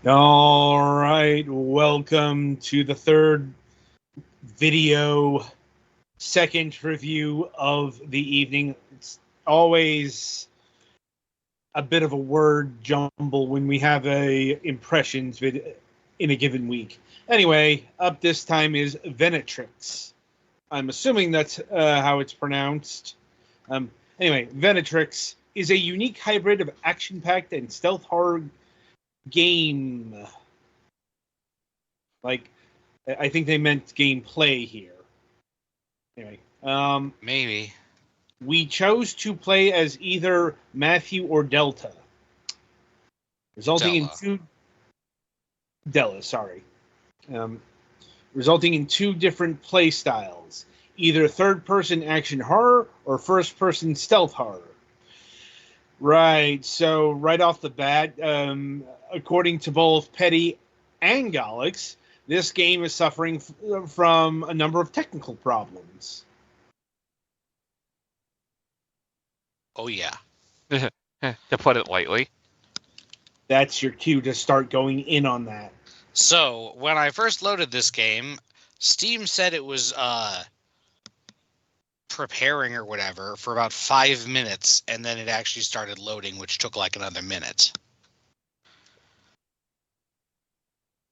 All right, welcome to the third video, second review of the evening. It's always a bit of a word jumble when we have a impressions in a given week. Anyway, up this time is Venatrix. I'm assuming that's how it's pronounced. Um, anyway, Venatrix is a unique hybrid of action-packed and stealth horror game. Like I think they meant gameplay here. Anyway, Maybe. we chose to play as either Matthew or Delta, resulting in Della. two Della. Sorry, um, resulting in two different play styles: either third-person action horror or first-person stealth horror. Right. So right off the bat, according to both Petty and Galax, this game is suffering from a number of technical problems. Oh, yeah. To put it lightly. That's your cue to start going in on that. So, when I first loaded this game, Steam said it was preparing or whatever for about 5 minutes, and then it actually started loading, which took like another minute.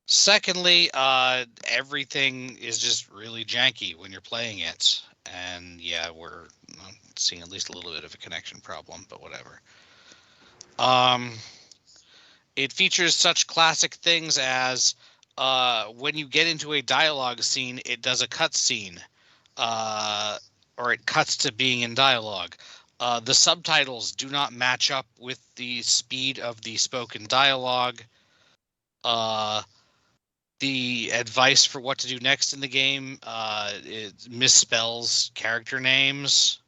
Secondly, everything is just really janky when you're playing it. And yeah, we're seeing at least a little bit of a connection problem, but whatever. It features such classic things as when you get into a dialogue scene, it does a cut scene, or it cuts to being in dialogue. The subtitles do not match up with the speed of the spoken dialogue. The advice for what to do next in the game it misspells character names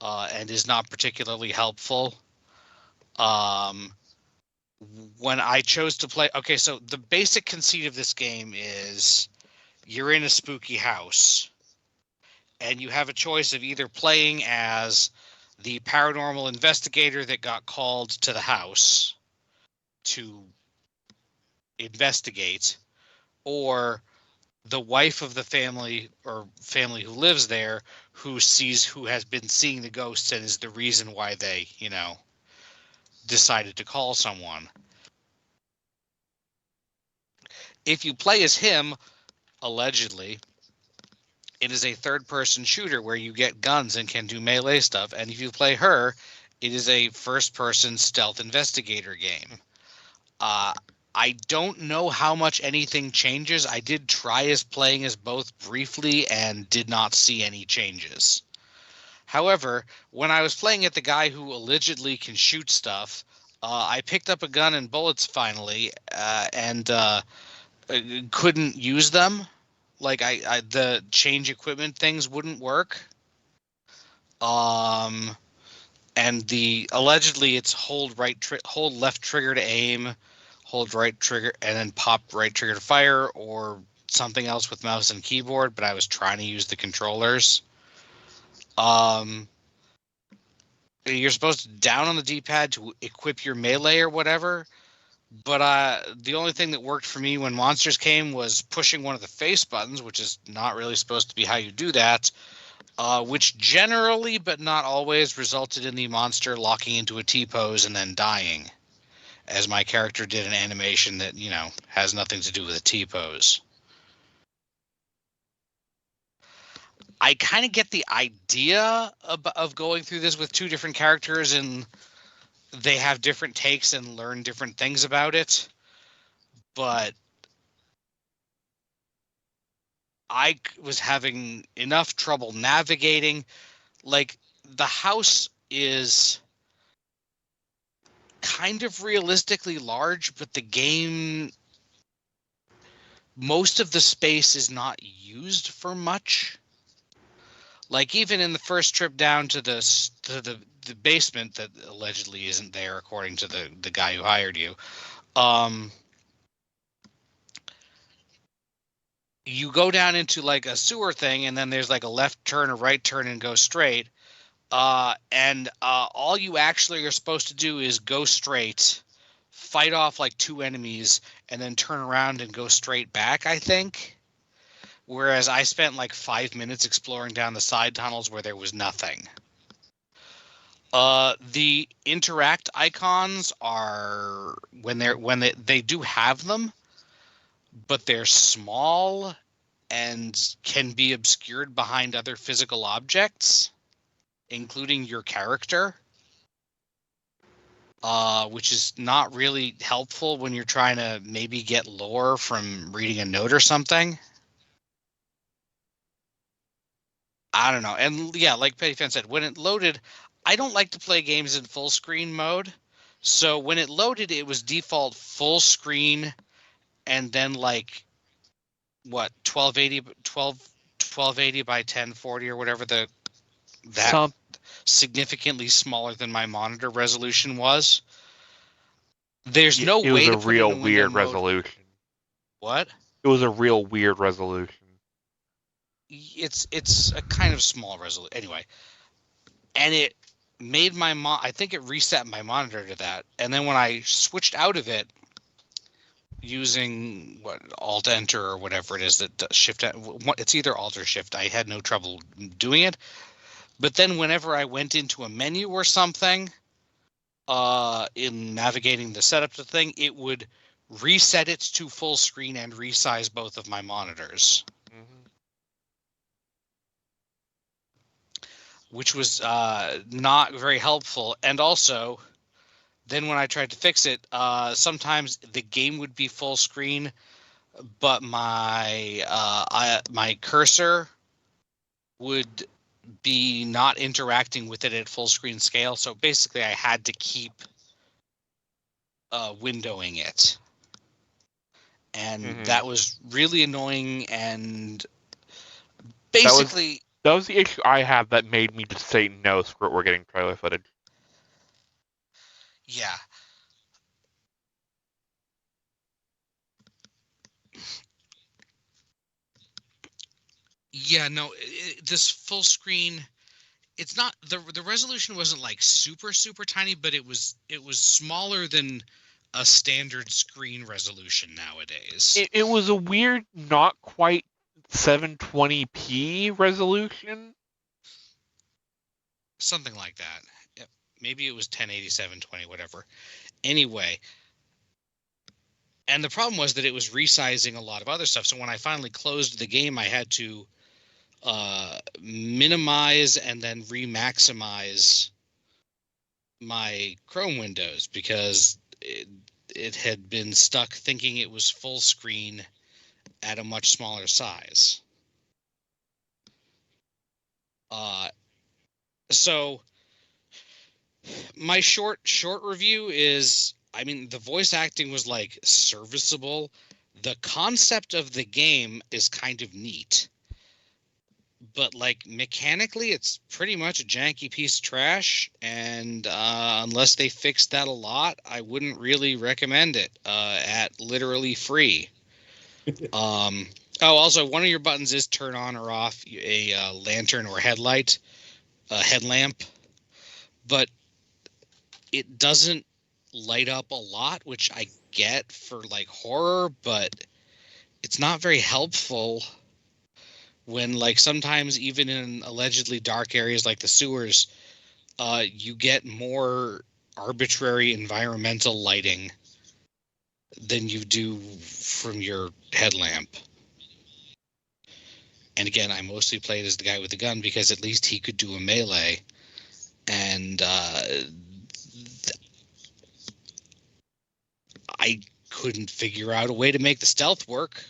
and is not particularly helpful. When I chose to play... Okay, so the basic conceit of this game is you're in a spooky house, and you have a choice of either playing as the paranormal investigator that got called to the house to investigate, or the wife of the family or family who lives there who has been seeing the ghosts and is the reason why they, decided to call someone. If you play as him, allegedly, it is a third-person shooter where you get guns and can do melee stuff. And if you play her, it is a first-person stealth investigator game. I don't know how much anything changes. I did try playing as both briefly and did not see any changes. However, when I was playing at the guy who allegedly can shoot stuff, I picked up a gun and bullets finally, and couldn't use them. Like the change equipment things wouldn't work. And allegedly it's hold left trigger to aim, hold right trigger, and then pop right trigger to fire, or something else with mouse and keyboard, but I was trying to use the controllers. You're supposed to down on the D-pad to equip your melee or whatever, but the only thing that worked for me when monsters came was pushing one of the face buttons, which is not really supposed to be how you do that, which generally, but not always, resulted in the monster locking into a T-pose and then dying, as my character did an animation that, has nothing to do with a T-pose. I kind of get the idea of going through this with two different characters, and they have different takes and learn different things about it. But I was having enough trouble navigating. Like, the house is kind of realistically large, but the game, most of the space is not used for much. Like, even in the first trip down to the basement that allegedly isn't there, according to the guy who hired you, you go down into like a sewer thing, and then there's like a left turn, a right turn, and go straight. And all you actually are supposed to do is go straight, fight off like 2 enemies and then turn around and go straight back, I think. Whereas I spent like 5 minutes exploring down the side tunnels where there was nothing. The interact icons are they do have them, but they're small and can be obscured behind other physical objects, including your character, which is not really helpful when you're trying to maybe get lore from reading a note or something. I don't know. And yeah, like Petty Fan said, when it loaded, I don't like to play games in full screen mode. So when it loaded, it was default full screen, and then like what 1280 by 1040 or whatever that significantly smaller than my monitor resolution was. There's no it way was to a put it real in weird window mode. resolution. What? It was a real weird resolution. It's a kind of small resolution anyway, and it made my I think it reset my monitor to that, and then when I switched out of it using Alt Enter or whatever it is that Shift, it's either Alt or Shift. I had no trouble doing it, but then whenever I went into a menu or something, in navigating the setup to thing, it would reset it to full screen and resize both of my monitors. Mm-hmm. Which was not very helpful. And also, then when I tried to fix it, sometimes the game would be full screen, but my cursor would be not interacting with it at full screen scale. So basically, I had to keep windowing it. And that was really annoying, and basically... That was the issue I had that made me just say, no, screw it, we're getting trailer footage. Yeah. Yeah, no, this full screen, it's not, the resolution wasn't like super, super tiny, but it was smaller than a standard screen resolution nowadays. It was a weird, not quite 720p resolution. Something like that. Maybe it was 1080, 720, whatever. Anyway, and the problem was that it was resizing a lot of other stuff. So when I finally closed the game, I had to minimize and then re-maximize my Chrome windows because it had been stuck thinking it was full screen at a much smaller size. So my short review is, I mean, the voice acting was like serviceable. The concept of the game is kind of neat, but like mechanically, it's pretty much a janky piece of trash. And unless they fix that a lot, I wouldn't really recommend it at literally free. Also, one of your buttons is turn on or off a lantern or headlamp, but it doesn't light up a lot, which I get for like horror, but it's not very helpful when, like, sometimes even in allegedly dark areas like the sewers, you get more arbitrary environmental lighting than you do from your headlamp. And again, I mostly played as the guy with the gun because at least he could do a melee. And I couldn't figure out a way to make the stealth work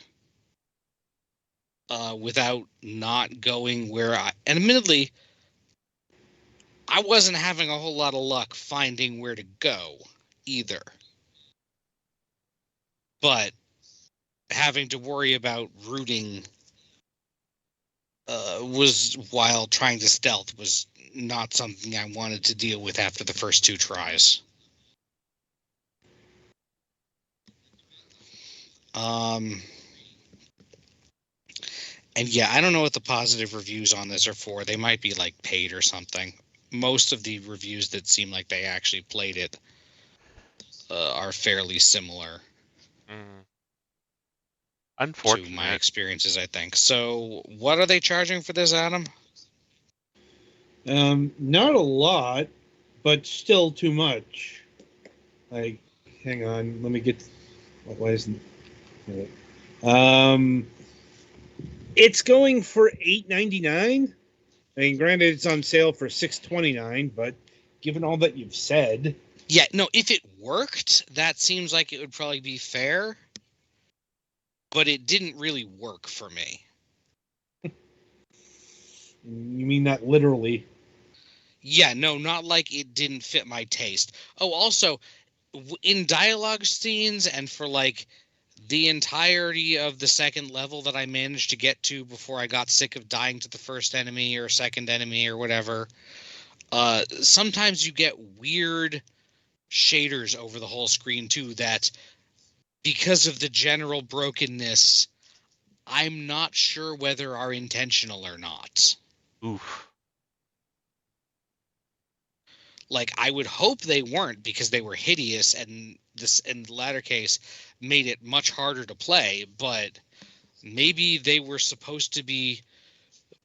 without not going where and admittedly, I wasn't having a whole lot of luck finding where to go either. But having to worry about routing was, while trying to stealth, was not something I wanted to deal with after the first 2 tries. And yeah, I don't know what the positive reviews on this are for. They might be like paid or something. Most of the reviews that seem like they actually played it are fairly similar Mm. to Unfortunate. my experiences, I think. So, what are they charging for this, Adam? Not a lot, but still too much. Like, hang on, let me get. Why isn't? It's going for $8.99. I mean, granted, it's on sale for $6.29, but given all that you've said, Yeah, no, if it worked, that seems like it would probably be fair. But it didn't really work for me. you mean that literally? Yeah, no, not like it didn't fit my taste. Oh, also, in dialogue scenes and for like the entirety of the second level that I managed to get to before I got sick of dying to the first enemy or second enemy or whatever, sometimes you get weird shaders over the whole screen too that, because of the general brokenness, I'm not sure whether are intentional or not. Oof. Like, I would hope they weren't, because they were hideous, and this, in the latter case, made it much harder to play. But maybe they were supposed to be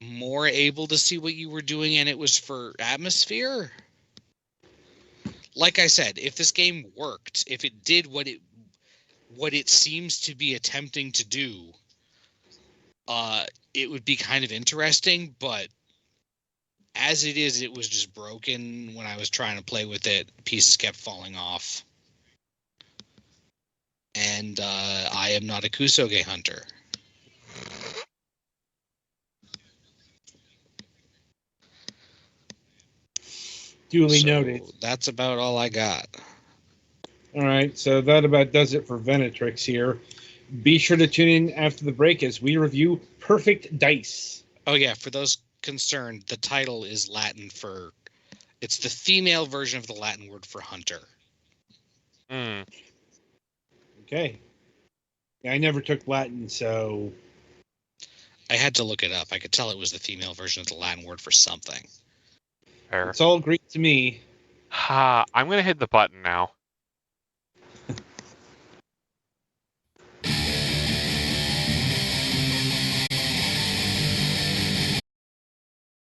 more able to see what you were doing, and it was for atmosphere. Like I said, if this game worked, if it did what it seems to be attempting to do, it would be kind of interesting. But as it is, it was just broken when I was trying to play with it. Pieces kept falling off. And I am not a Kusoge hunter. Duly So noted. that's about all I got. All right, so that about does it for Venatrix here. Be sure to tune in after the break as we review Perfect Dice. Oh yeah, for those concerned, the title is Latin for... It's the female version of the Latin word for hunter. Mm. Okay. Yeah, I never took Latin, so... I had to look it up. I could tell it was the female version of the Latin word for something. Fair. It's all Greek to me. Ha! I'm gonna hit the button now.